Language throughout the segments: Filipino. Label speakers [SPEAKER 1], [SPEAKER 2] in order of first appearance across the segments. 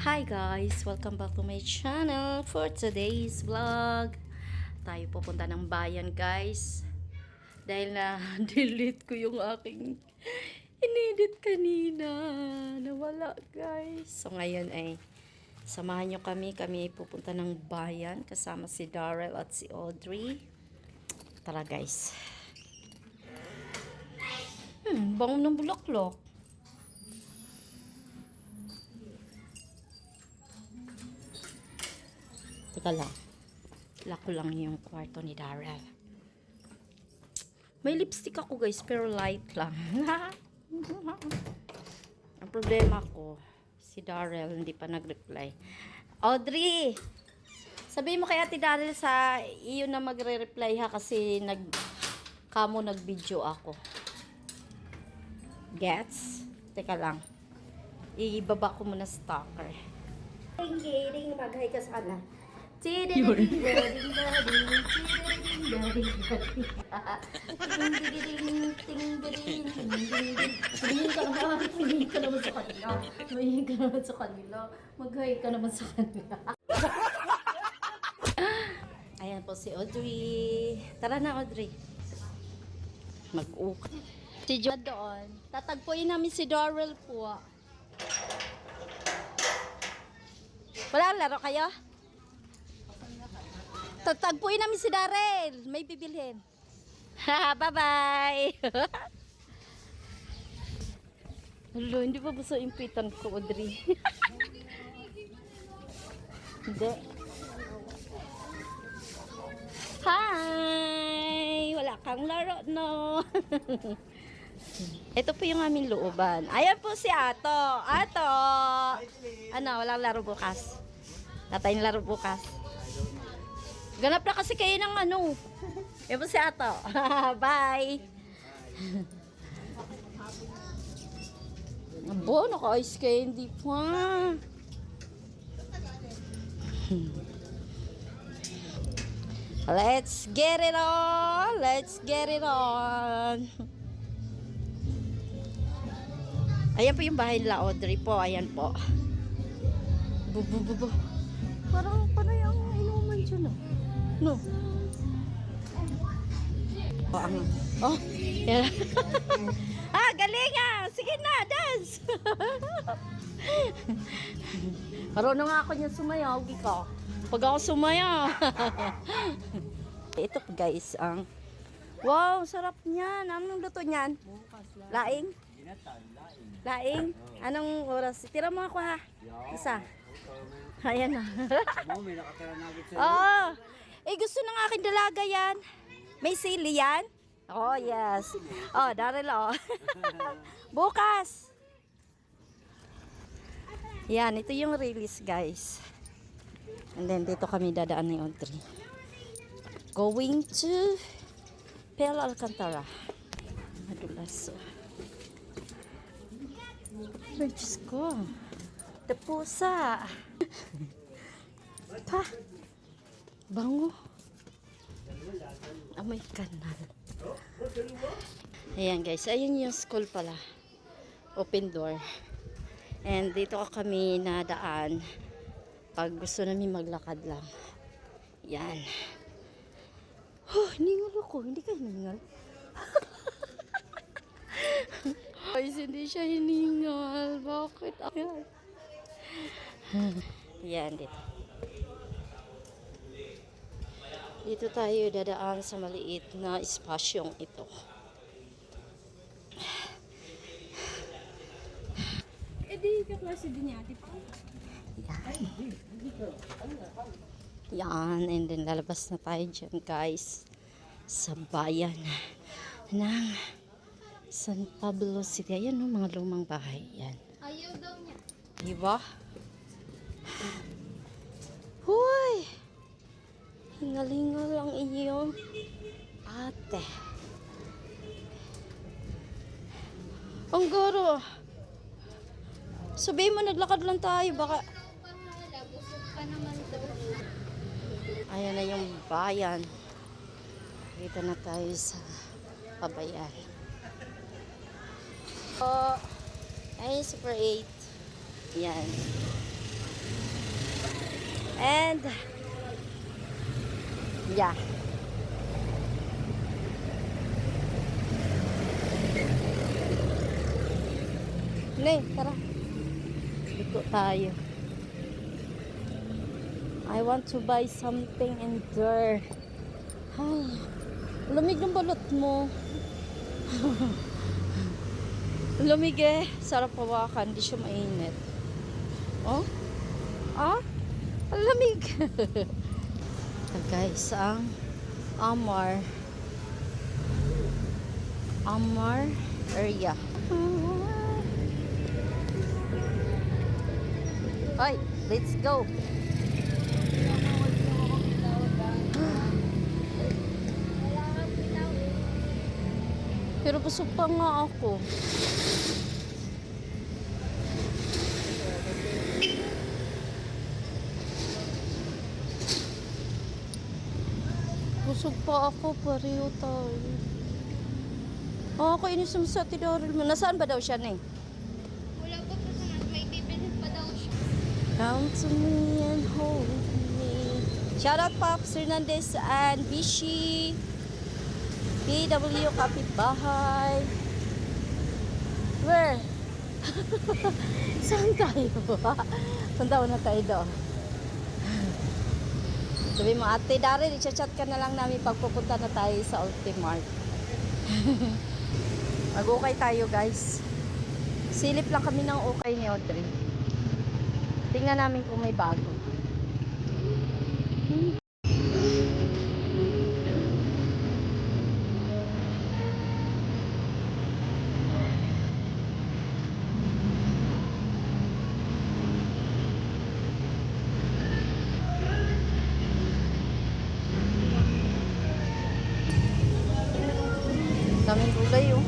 [SPEAKER 1] Hi guys! Welcome back to my channel for today's vlog. Tayo pupunta ng bayan guys. Dahil na delete ko yung aking inedit kanina. Nawala guys. So ngayon ay samahan nyo kami. Kami ay pupunta ng bayan kasama si Darrell at si Audrey. Tara guys. Bango ng bulaklak. Teka lang. Lock ko lang yung kwarto ni Darrell. May lipstick ako guys, pero light lang. Ang problema ko, si Darrell hindi pa nag-reply. Audrey! Sabihin mo kay Ate Darrell sa iyo na magre-reply ha kasi kamo nag-video ako. Gets? Teka lang. Ibaba ko muna stalker. Giring, mag-hi ka sana. Tumingin ka naman sa kanila. Tumingin ka naman sa kanila. Mag-hi ka naman sa kanila. Ayan po si Audrey. Tara na Audrey. Mag-uka. Si Jo doon. Tatagpuin namin si Darrell po. Wala laro kayo? Tatagpuin namin si Darrell. May bibilhin. Bye-bye. Hello, hindi pa ba sa impitan ko, Audrey? Hindi. Hi! Wala kang laro, no? Ito po yung aming looban. Ayan po si Ato. Ato! Ano, walang laro bukas. Tatay laro bukas. Ganap na kasi kayo ng ano. Ayan po si Ato. Bye! Abo, naka-ice candy pa. Let's get it on! Let's get it on! Ayan po yung bahay nila Audrey po. Ayan po. Bubububu. Parang panay ang inuman dyan no? No? Oh, yeah. Galing ah! Sige na, dance! Marunong nga ako niyan sumayaw, Giko. Pag ako sumayaw. Ito guys, ang wow, sarap niyan. Anong luto niyan? Laing? Laing? Anong oras? Tira mo ako ha. Isa. Ayan na. Oo. Gusto ng aking dalaga yan. May sili yan? Oh, yes. Oh, Darrell, oh. Bukas. Yan, ito yung release, guys. And then, dito kami dadaan ni Audrey. Going to Pel Alcantara. Madulas. Ay, Diyos ko. Pusa. Pa. Bango. Amoy kanal. Ayan guys. Ayun yung school pala. Open door. And dito kami nadaan pag gusto namin maglakad lang. Yan. Hiningal ako. Hindi ka hiningal. Guys, hindi siya hiningal. Bakit? Ayan. Yan, dito. Dito tayo dadaan sa maliit na espasyong ito.
[SPEAKER 2] Di ka klase din niya, tipo.
[SPEAKER 1] Yan, and then lalabas na tayo dyan, guys. Sa bayan ng San Pablo City. Ayan, no, mga lumang bahay. Yan.
[SPEAKER 2] Ayaw daw niya.
[SPEAKER 1] Diba? Huy! Hingal-hingal ang iyong ate. Ang garo. Sabihin mo, naglakad lang tayo. Baka...
[SPEAKER 2] Pahala, busog pa naman daw.
[SPEAKER 1] Ayan na yung bayan. Dito na tayo sa pabayan. Ay, Super 8. Yan. And yeah. Nay, tara. Dito tayo. I want to buy something in there. Ah, lamig ng balot mo. Lamig eh. Sarap hawakan. Di siya mainit. Oh? Ah? Ang lamig. Guys, ang Amar area. Ay, let's go. Pero busog pa nga ako. Busog pa ako, pareho tayo. Ako inis mo sa tinaril mo. Nasaan ba daw siya, Neng?
[SPEAKER 2] Wala pa pa sa mas may bibilhin pa daw siya.
[SPEAKER 1] Come to me and hold me. Shout out Pops Hernandez and Bishi. PW Kapitbahay. Where? Saan tayo? Punta na tayo doon. Sabi mo, Ate Daryl, i-chat ka na lang namin pag pupunta na tayo sa Ultimart. Mag-ukay tayo, guys. Silip lang kami ng ukay ni Audrey. Tingnan namin kung may bago. Daming gulay, oh.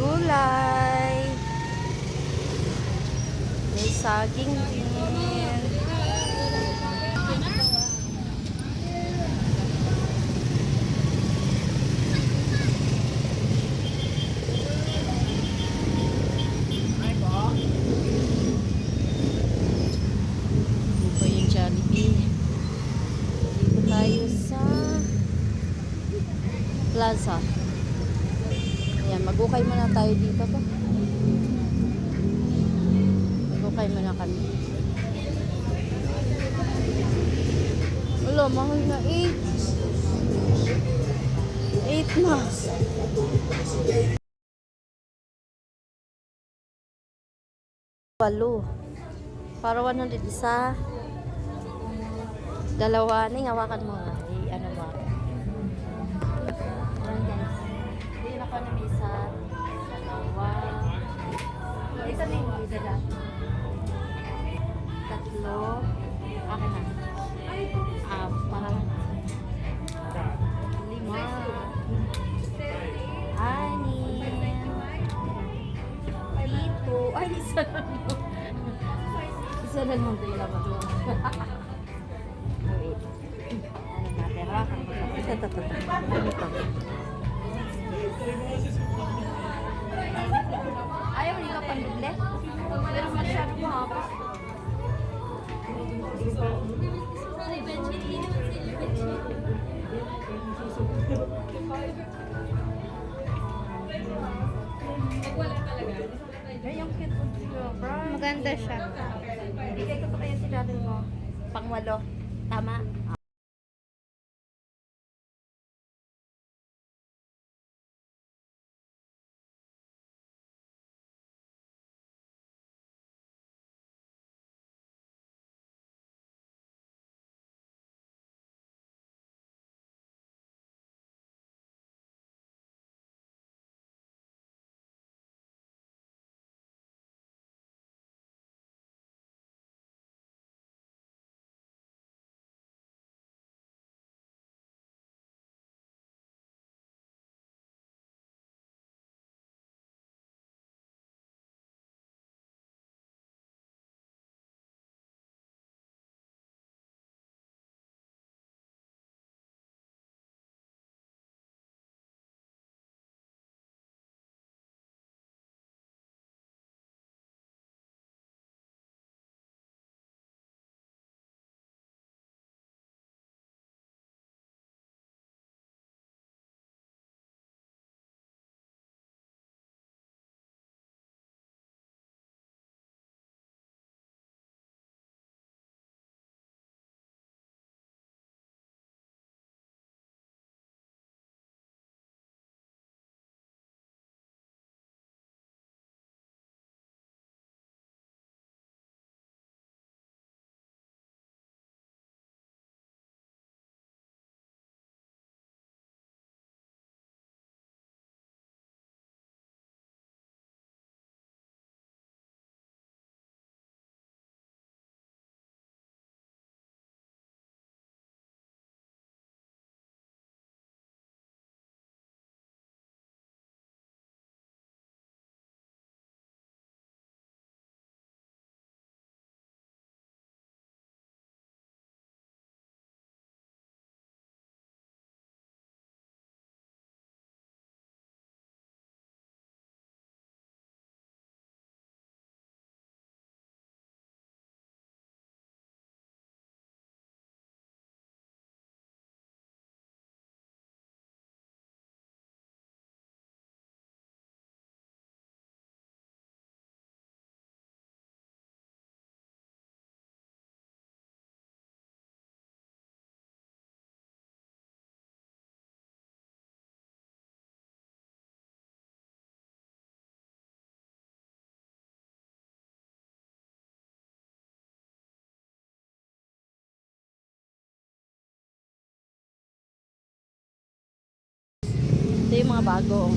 [SPEAKER 1] Gulay. May saging din. Ito yung Jollibee. Dito tayo sa Plaza. Ayan, mag-ukay muna tayo dito ba? Mag-ukay muna kami. Wala, mahal na 8. 8 na. Walo. Para 100 isa. Dalawa. Ning, hawakan mo nga. Ano ba? Ayan guys. Hindi na ko na isa. Dalawa. Isa na yung isa na. Tatlo. Akin na. Apat. 5. 6. 7. Ay, isa na lang. Isa na lang tayo laban. Wait. Ano natin? Hawakan mo. Ito. Ayaw, hindi ka panbili? Pero masyado mahaba. Ay, yung cute po siya, bro.
[SPEAKER 2] Maganda siya.
[SPEAKER 1] Bigay ko to kaya si daddy mo. Pang-8. Tama? mga bago.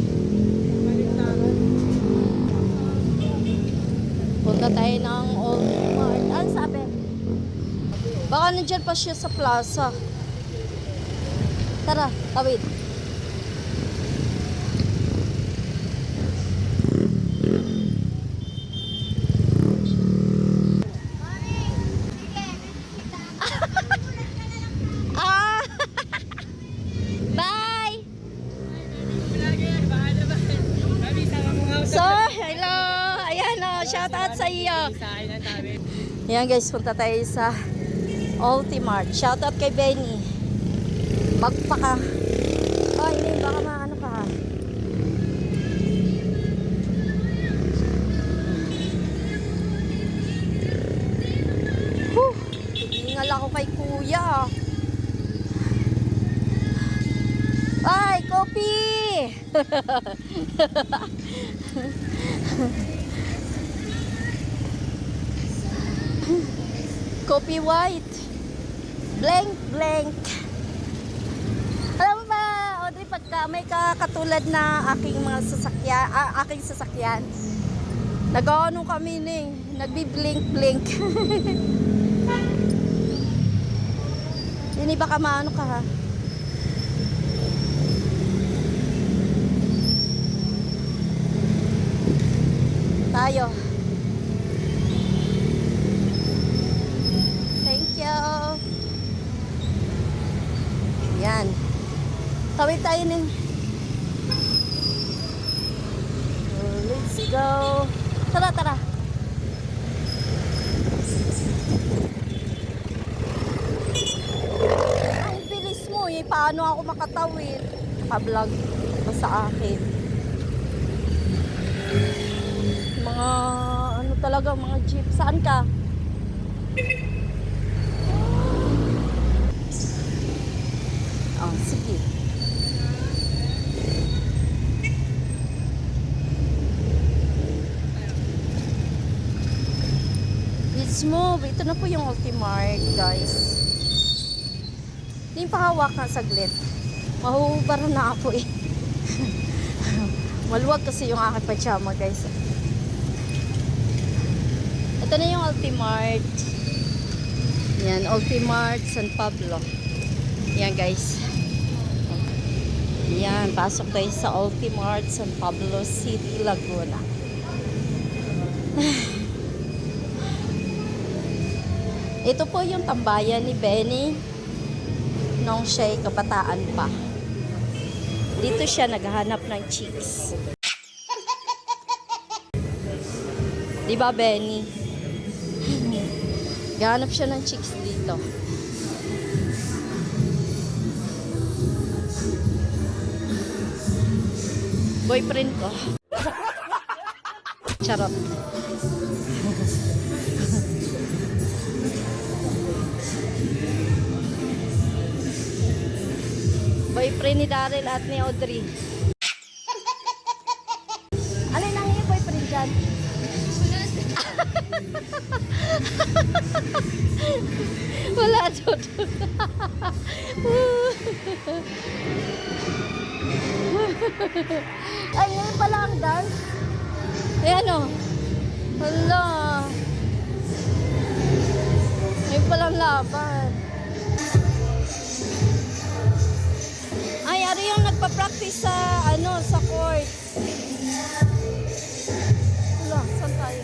[SPEAKER 1] Punta tayo ng Old Mart. Ano sabi? Baka nandyan pa siya sa plaza. Tara, tawid. Ah! Bye! Sir, hello! Ayan o, shout out sa iyo. Ayan guys, punta tayo sa Ultimart. Shout out kay Benny. Bagpa ka. Oh, hindi, baka maano ka ha. Hingal ako kay kuya. Ay, kopi! Kopi white. Blank, blank. Alam mo ba, Audrey, pagka may katulad na aking mga sasakyan, aking sasakyan, nag-ano kami nagbi-blink-blink. Hindi baka maano ka ha. Tayo. Thank you. Yan. Tawid tayo ng. Let's go. Tara, tara. Ang bilis mo eh. Paano ako makatawid? Naka-vlog pa sa akin. Mga ano talaga, mga jeep. Saan ka? Oh, sige. Let's move. Ito na po yung Ultimart, guys. Hindi pa hawak na saglit. Mahuhubar na ako eh. Maluwag kasi yung aking pajama, guys. Ito na yung Ultimart. Yan, Ultimart San Pablo. Yan, guys. Yan, pasok tayo sa Ultimart San Pablo City, Laguna. Ito po yung tambayan ni Benny nung siya'y kabataan pa. Dito siya naghahanap ng chicks. Diba, Benny? Gahanap siya ng chicks dito. Boyfriend ko. Charot. Boyfriend ni Daryl at ni Audrey. Alin ang yung boyfriend dyan? Wala doon. Ay, ngayon pala ang dance. Ayan o. Hala. Ngayon pala ang laban. Ay, ari yung nagpa-practice sa, sa court. Hala, saan tayo?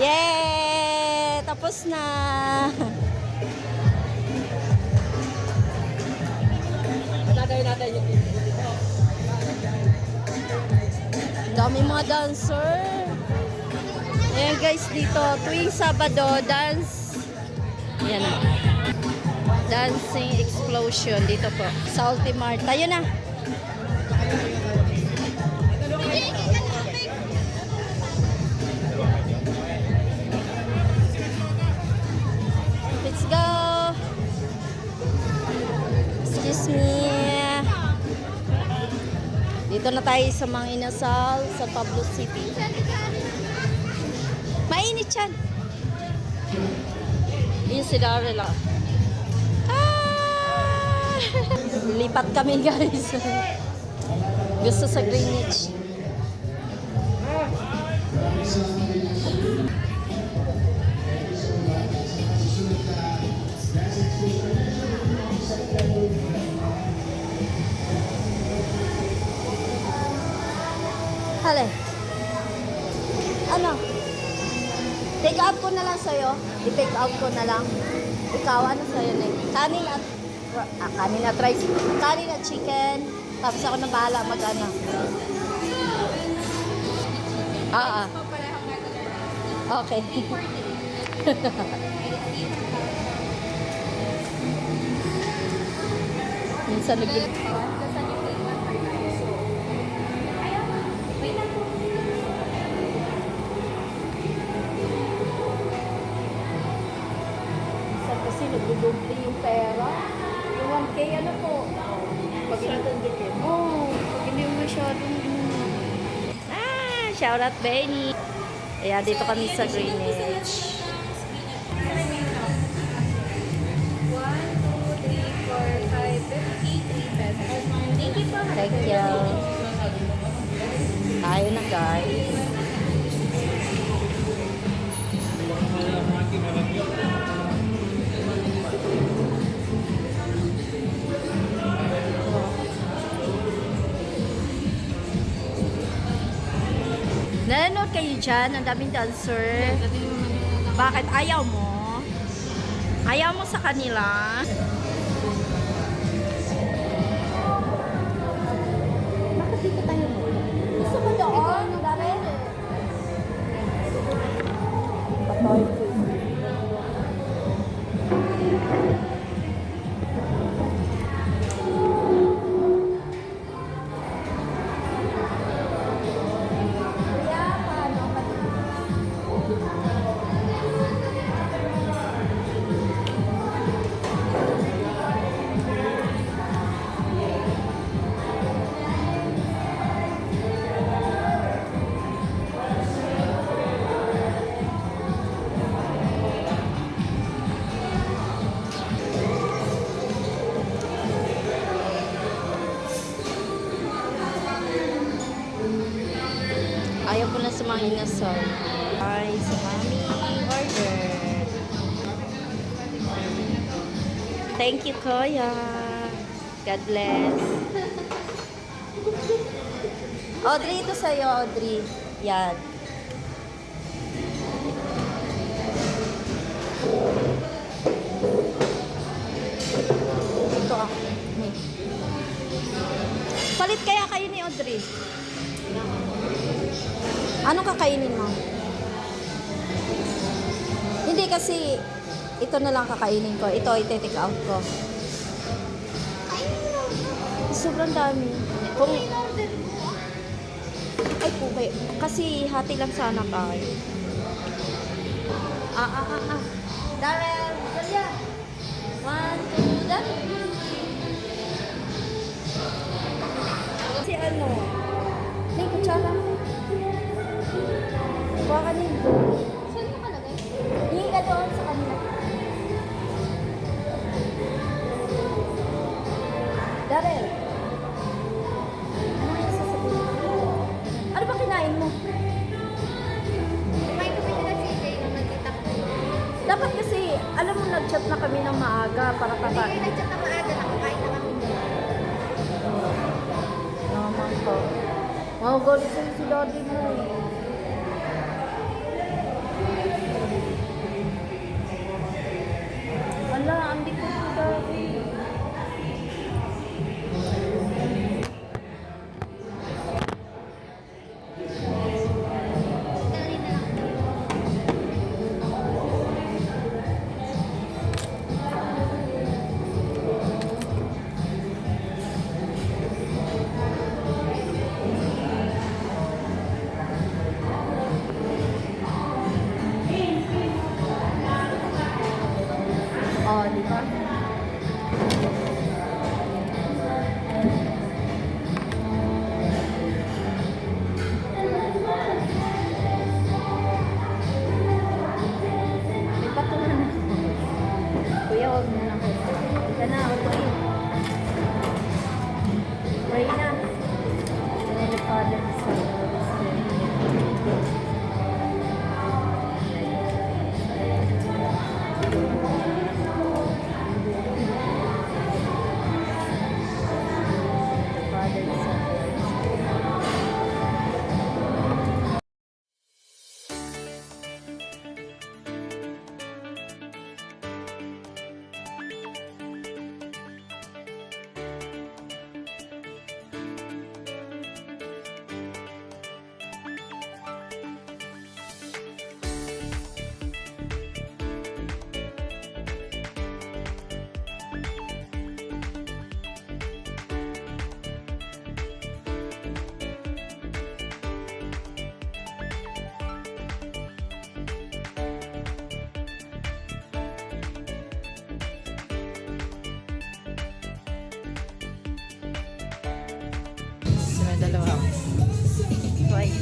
[SPEAKER 1] Yay! Tapos na! Dami mga dancer. Ayan guys, dito tuwing Sabado, dance. Ayan na. Dancing explosion dito po sa Ultimart. Tayo na. Let's go. Excuse me. Dito na tayo sa Mang Inasal sa Pablo City. Chan. Yun si Daryl ah. Ah! Lipat kami guys. Gusto sa Greenwich. Hale. Ano? Take out ko na lang sa'yo. I-take out ko na lang. Ikaw, ano sa'yo na kanin at chicken. Tapos ako na bahala mag-ano. Okay. Minsan naging... Kasi nagdudoble yung pera. Yung 1K ano po. Pag inatandikit. Oo. Pag hindi mo masyadong... shout out Benny. Ayan, dito kami sa Greenwich.
[SPEAKER 2] 1, 2, 3, 4, 5, 53 pesos. Thank you po.
[SPEAKER 1] Thank you. Tayo na guys. Nanonood kayo dyan, ang daming dancer. Bakit ayaw mo? Ayaw mo sa kanila? Bakit dito tayo mo? Gusto mo doon? Dari? Patoy. Ayaw ko na sa mga inasal. Ay, sa mami order. Thank you, Kuya. God bless. Audrey, ito sa'yo, Audrey. Yan. Ito ah. Palit kaya kayo ni Audrey? Anong kakainin mo? Hindi kasi ito na lang kakainin ko. Ito i-take out ko. Sobrang dami. Kung ay pukay. Kasi hati lang sana kayo. Darrell, Dalia. 1, 2, done. Si ano? May kutsara. Kuha ka din.
[SPEAKER 2] Saan mo kalagay?
[SPEAKER 1] Hingi ka doon sa kanila. Darrell. Ano yung sasabihin mo? Ano ba kinain mo?
[SPEAKER 2] Kumain kami nila CJ nung nagkita ko.
[SPEAKER 1] Dapat kasi, alam mo, nag-chat na kami ng maaga para
[SPEAKER 2] Hindi,
[SPEAKER 1] kakain.
[SPEAKER 2] nag-chat na maaga. Nakakain na kami.
[SPEAKER 1] Naman ko. Wow, galit sa'yo si daddy mo. Ala, hindi ko si daddy.
[SPEAKER 2] Dali na lang.
[SPEAKER 1] Oh, di ba? dalawa. Why?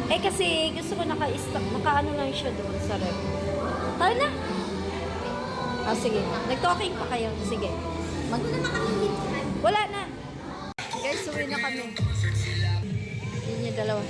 [SPEAKER 1] Eh kasi gusto ko naka-stock, naka-ano lang siya doon sa rep. Tayo na! Ah, sige. Nag-talking pa kayo. Sige.
[SPEAKER 2] Wala na kami dito.
[SPEAKER 1] Wala na! Guys, uwi na kami. Yun yung dalawa.